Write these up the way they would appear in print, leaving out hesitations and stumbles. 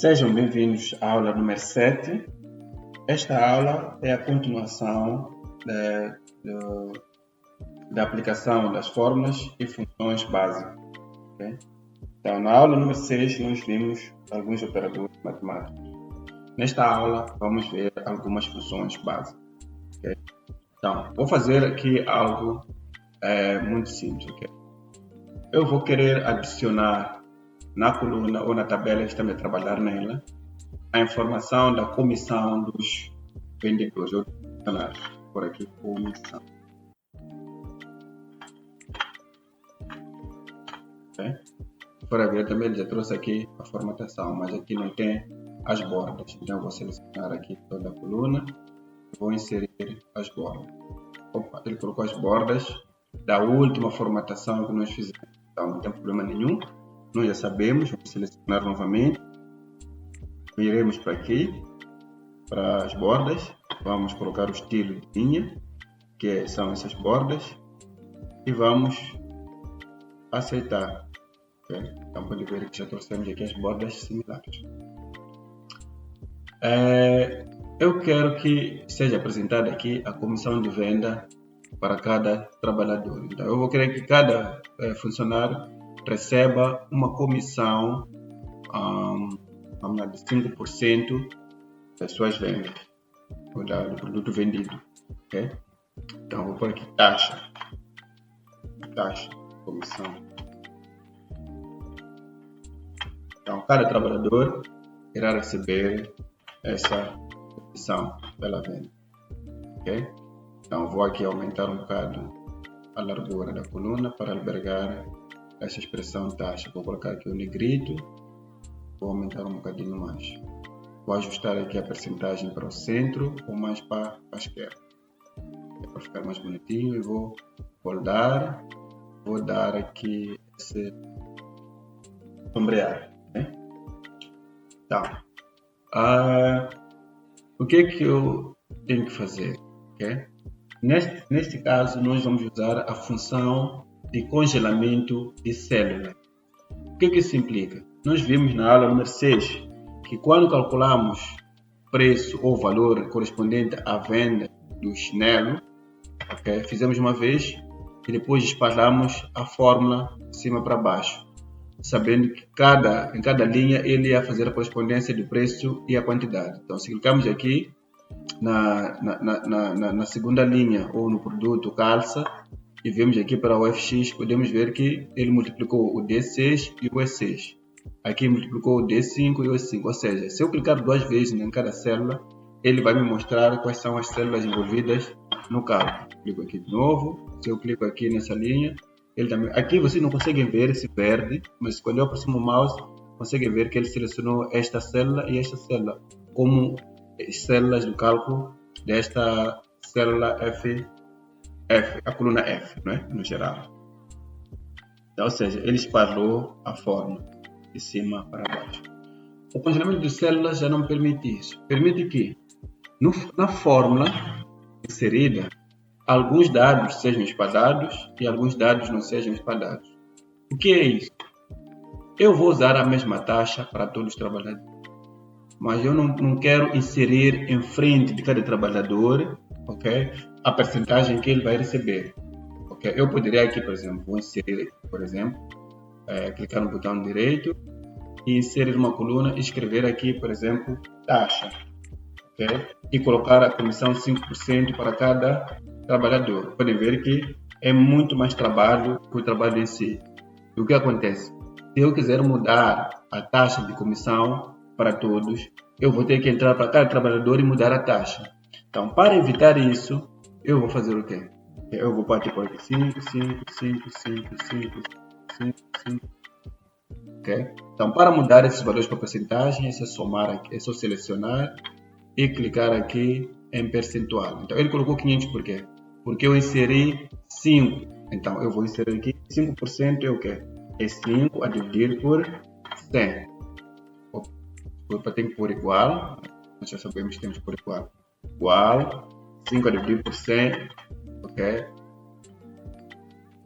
Sejam bem-vindos à aula número 7. Esta aula é a continuação da aplicação das fórmulas e funções básicas. Okay? Então, na aula número 6, nós vimos alguns operadores matemáticos. Nesta aula, vamos ver algumas funções básicas. Okay? Então, vou fazer aqui algo muito simples. Okay? Eu vou querer adicionar na coluna ou na tabela que estamos a trabalhar nela a informação da comissão dos vendedores ou dos funcionários. Por aqui, comissão. Okay? Para ver também, ele já trouxe aqui a formatação, mas aqui não tem as bordas. Então, eu vou selecionar aqui toda a coluna e vou inserir as bordas. Opa, ele colocou as bordas da última formatação que nós fizemos. Então, não tem problema nenhum. Nós já sabemos, vamos selecionar novamente. Iremos para aqui, para as bordas. Vamos colocar o estilo de linha, que são essas bordas. E vamos aceitar. Okay? Então, pode ver que já trouxemos aqui as bordas similares. Eu quero que seja apresentada aqui a comissão de venda para cada trabalhador. Então, eu vou querer que cada funcionário receba uma comissão de 5% das suas vendas, do produto vendido. Okay? Então, vou pôr aqui taxa, comissão. Então, cada trabalhador irá receber essa comissão pela venda. Okay? Então, vou aqui aumentar um bocado a largura da coluna para albergar essa expressão taxa. Vou colocar aqui o negrito, vou aumentar um bocadinho mais. Vou ajustar aqui a percentagem para o centro ou mais para a esquerda. Para ficar mais bonitinho, e vou dar aqui esse sombreado. Né? Então, o que é que eu tenho que fazer? Okay? Neste caso, nós vamos usar a função de congelamento de célula. O que isso implica? Nós vimos na aula número 6 que quando calculamos preço ou valor correspondente à venda do chinelo, okay, fizemos uma vez e depois espalhamos a fórmula de cima para baixo, sabendo que em cada linha ele ia fazer a correspondência do preço e a quantidade. Então, se clicarmos aqui na segunda linha ou no produto calça e vemos aqui para o FX, podemos ver que ele multiplicou o D6 e o E6. Aqui multiplicou o D5 e o E5, ou seja, se eu clicar duas vezes em cada célula, ele vai me mostrar quais são as células envolvidas no cálculo. Clico aqui de novo, se eu clico aqui nessa linha, ele também... Aqui vocês não conseguem ver esse verde, mas quando eu aproximo o mouse, conseguem ver que ele selecionou esta célula e esta célula como células do cálculo desta célula F, a coluna F, né? No geral. Então, ou seja, ele espalhou a fórmula de cima para baixo. O congelamento de células já não permite isso. Permite que, na fórmula inserida, alguns dados sejam espalhados e alguns dados não sejam espalhados. O que é isso? Eu vou usar a mesma taxa para todos os trabalhadores, mas eu não quero inserir em frente de cada trabalhador, okay, a percentagem que ele vai receber. Okay? Eu poderia aqui, por exemplo, vou inserir, clicar no botão direito e inserir uma coluna e escrever aqui, por exemplo, taxa. Okay? E colocar a comissão 5% para cada trabalhador. Podem ver que é muito mais trabalho que o trabalho em si. E o que acontece? Se eu quiser mudar a taxa de comissão para todos, eu vou ter que entrar para cada trabalhador e mudar a taxa. Então, para evitar isso, eu vou fazer o quê? Eu vou partir por aqui 5, 5, 5, 5, 5, 5, 5. Okay? Então, para mudar esses valores para porcentagem, é só somar aqui, é só selecionar e clicar aqui em percentual. Então, ele colocou 500 por quê? Porque eu inseri 5. Então, eu vou inserir aqui 5% é o quê? É 5 a dividir por 100. Tem que pôr igual. Nós já sabemos que temos que pôr igual. Igual 5 a dividir por 100. Ok?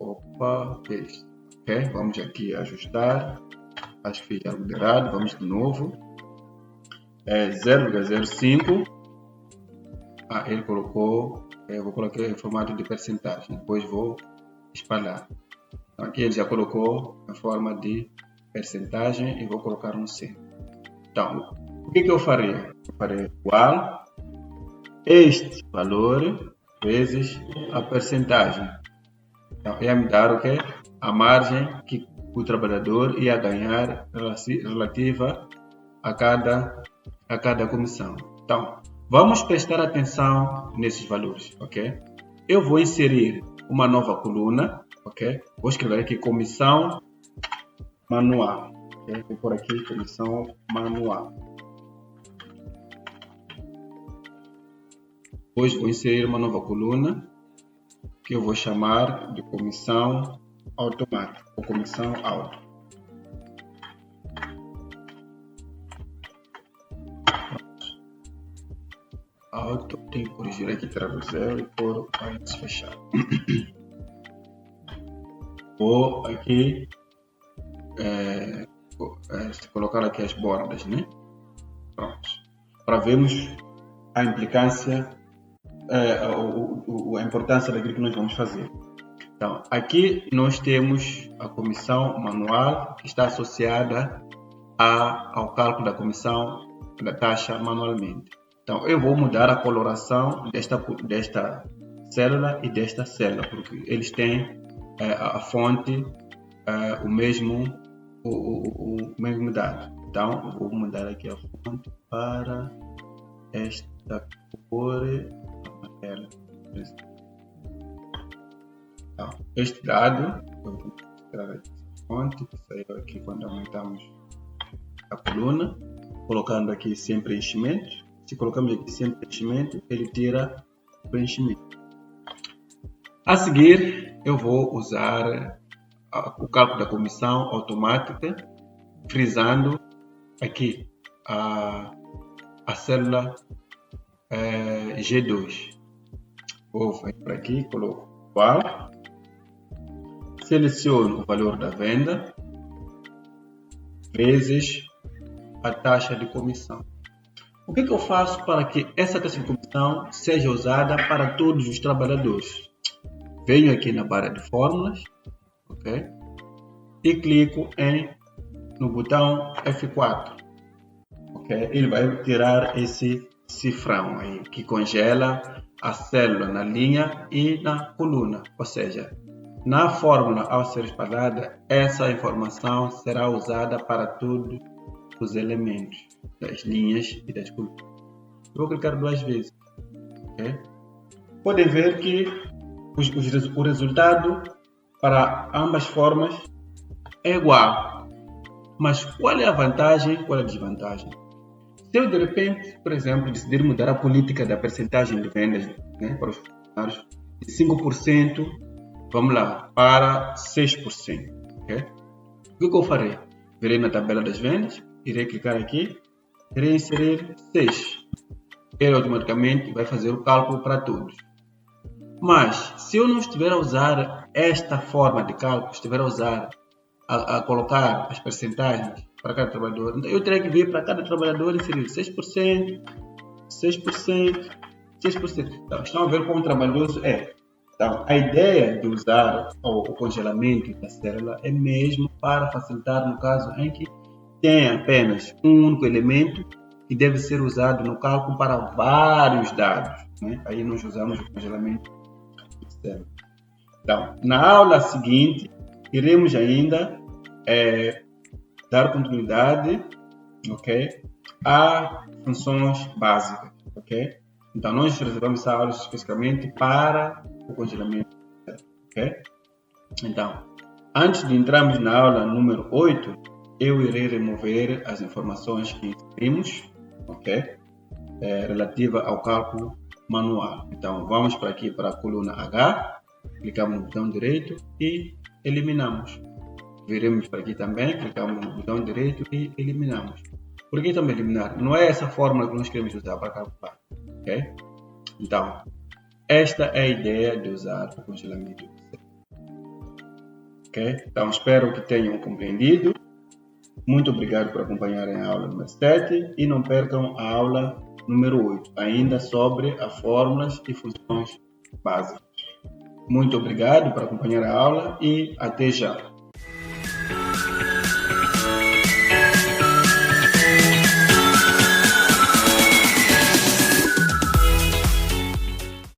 Opa, paste. Ok? Vamos aqui ajustar. Acho que fiz algo de errado. Vamos de novo. é 0,05. Ele colocou, eu vou colocar em formato de percentagem, depois vou espalhar. Então, aqui ele já colocou em forma de percentagem e vou colocar no centro. Então, o que eu faria? Eu faria igual este valor vezes a percentagem. Então, ia me dar o quê? A margem que o trabalhador ia ganhar relativa a cada comissão. Então, vamos prestar atenção nesses valores, ok? Eu vou inserir uma nova coluna, ok? Vou escrever aqui comissão manual, ok? Vou pôr aqui comissão manual. Depois vou inserir uma nova coluna que eu vou chamar de comissão automática ou comissão auto. Auto, tenho que corrigir aqui, traduzir e pôr parênteses fechado. Vou aqui colocar aqui as bordas, né? Pronto. Para vermos a implicância, a importância daquilo que nós vamos fazer. Então, aqui nós temos a comissão manual que está associada ao cálculo da comissão da taxa manualmente. Então, eu vou mudar a coloração desta célula e desta célula, porque eles têm a fonte, o mesmo dado. Então, vou mudar aqui a fonte para esta cor amarela. Então, este dado, eu vou mostrar aqui a fonte que saiu aqui quando aumentamos a coluna, colocando aqui sem preenchimento. Se colocamos aqui sem preenchimento, ele tira o preenchimento. A seguir, eu vou usar o cálculo da comissão automática, frisando aqui a célula G2. Vou vir para aqui, coloco igual, seleciono o valor da venda vezes a taxa de comissão. O que eu faço para que essa taxa de comissão seja usada para todos os trabalhadores? Venho aqui na barra de fórmulas, ok? E clico no botão F4, ok? Ele vai tirar esse cifrão aí que congela a célula na linha e na coluna, ou seja, na fórmula ao ser espalhada, essa informação será usada para todos os elementos das linhas e das colunas. Eu vou clicar 2 vezes, ok? Podem ver que o resultado para ambas formas é igual. Mas qual é a vantagem, qual é a desvantagem? Se eu de repente, por exemplo, decidir mudar a política da percentagem de vendas, né, para os funcionários de 5%, vamos lá, para 6%, ok? O que eu farei? Virei na tabela das vendas, irei clicar aqui, irei inserir 6. Ele automaticamente vai fazer o cálculo para todos. Mas, se eu não estiver a usar esta forma de cálculo, estiver a usar, a colocar as percentagens para cada trabalhador, então eu terei que vir para cada trabalhador e inserir 6%, 6%, 6%. Então, estão a ver como trabalhoso é. Então, a ideia de usar o congelamento da célula é mesmo para facilitar no caso em que tem apenas um único elemento que deve ser usado no cálculo para vários dados, né? Aí nós usamos o congelamento da célula. Então, na aula seguinte, iremos ainda dar continuidade, ok, a funções básicas, ok? Então, nós reservamos essa aula especificamente para o congelamento, ok? Então, antes de entrarmos na aula número 8, eu irei remover as informações que inserimos, ok? Relativa ao cálculo manual. Então, vamos para aqui para a coluna H, clicamos no botão direito e eliminamos. Viremos para aqui também, clicamos no botão direito e eliminamos. Por que também eliminar? Não é essa fórmula que nós queremos usar para calcular, ok? Então, esta é a ideia de usar o congelamento. Ok? Então, espero que tenham compreendido. Muito obrigado por acompanharem a aula número 7 e não percam a aula número 8, ainda sobre as fórmulas e funções básicas. Muito obrigado por acompanhar a aula e até já.